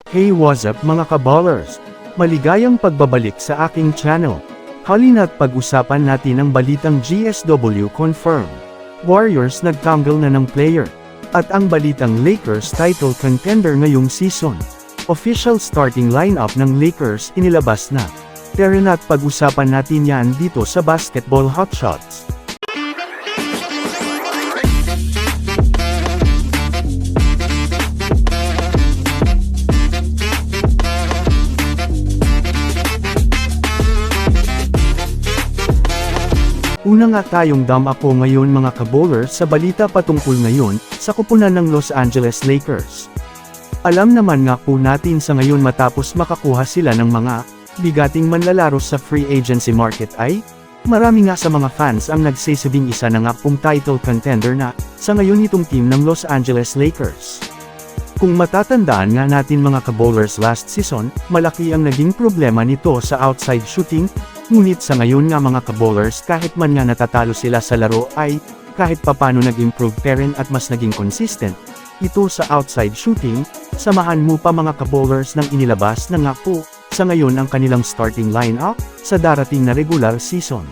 Hey, what's up mga kaballers? Maligayang pagbabalik sa aking channel. Halina't pag-usapan natin ang balitang GSW confirm. Warriors nagtanggal na ng player. At ang balitang Lakers title contender ngayong season. Official starting lineup ng Lakers inilabas na. Tara na't pag-usapan natin yan dito sa Basketball Hotshots. Una nga tayong ako ngayon mga kabowler sa balita patungkol ngayon sa kupunan ng Los Angeles Lakers. Alam naman nga po natin sa ngayon matapos makakuha sila ng mga bigating manlalaro sa free agency market ay marami nga sa mga fans ang nagsasabing isa na nga pong title contender na sa ngayon itong team ng Los Angeles Lakers. Kung matatandaan nga natin mga kabowlers last season, malaki ang naging problema nito sa outside shooting. Ngunit sa ngayon nga mga kabowlers kahit man nga natatalo sila sa laro ay, kahit papano nag-improve pa rin at mas naging consistent. Ito sa outside shooting, samahan mo pa mga kabowlers ng inilabas na nga po, sa ngayon ang kanilang starting lineup, sa darating na regular season.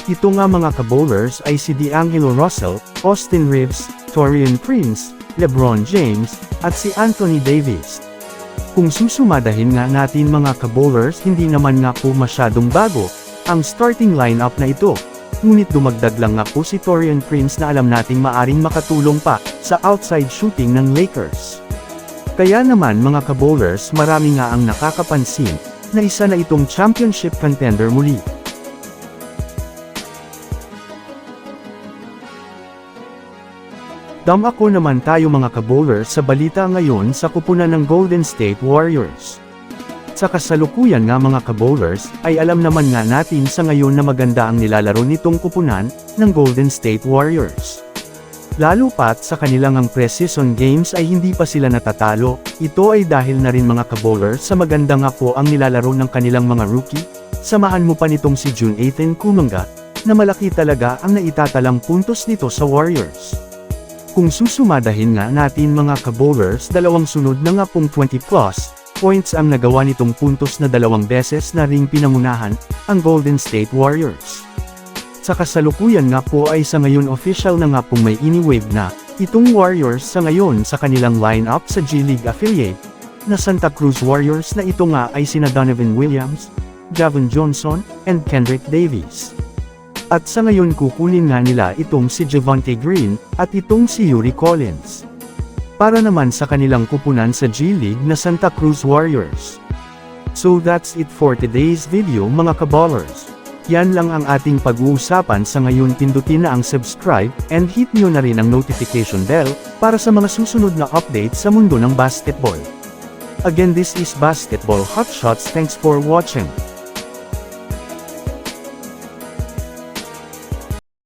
Ito nga mga kabowlers ay si D'Angelo Russell, Austin Reeves, Taurean Prince, LeBron James, at si Anthony Davis. Kung susumadahin nga natin mga kabowlers hindi naman nga po masyadong bago, ang starting lineup na ito. Ngunit dumagdag lang nga po si Taurean Prince na alam nating maaring makatulong pa sa outside shooting ng Lakers. Kaya naman mga kabowlers marami nga ang nakakapansin na isa na itong championship contender muli. Ako naman tayo mga kabowlers sa balita ngayon sa kupunan ng Golden State Warriors. Sa kasalukuyan nga mga kabowlers, ay alam naman nga natin sa ngayon na maganda ang nilalaro nitong kupunan ng Golden State Warriors. Lalo pat sa kanilang ang pre-season games ay hindi pa sila natatalo, ito ay dahil na rin mga kabowlers sa maganda nga po ang nilalaro ng kanilang mga rookie. Samahan mo pa nitong si Jonathan Kuminga, na malaki talaga ang naitatalang puntos nito sa Warriors. Kung susumadahin nga natin mga kabowlers dalawang sunod na nga pong 20+ points ang nagawa nitong puntos na dalawang beses na ring pinangunahan ang Golden State Warriors. Sa kasalukuyan nga po ay sa ngayon official na nga pong may ini-wave na itong Warriors sa ngayon sa kanilang lineup sa G League affiliate na Santa Cruz Warriors na ito nga ay sina Donovan Williams, Javon Johnson, and Kendrick Davis. At sa ngayon kukunin nga nila itong si Javonte Green, at itong si Yuri Collins. Para naman sa kanilang kupunan sa G League na Santa Cruz Warriors. So that's it for today's video mga kaballers. Yan lang ang ating pag-uusapan sa ngayon, pindutin na ang subscribe, and hit nyo na rin ang notification bell, para sa mga susunod na updates sa mundo ng basketball. Again, this is Basketball Hotshots, thanks for watching.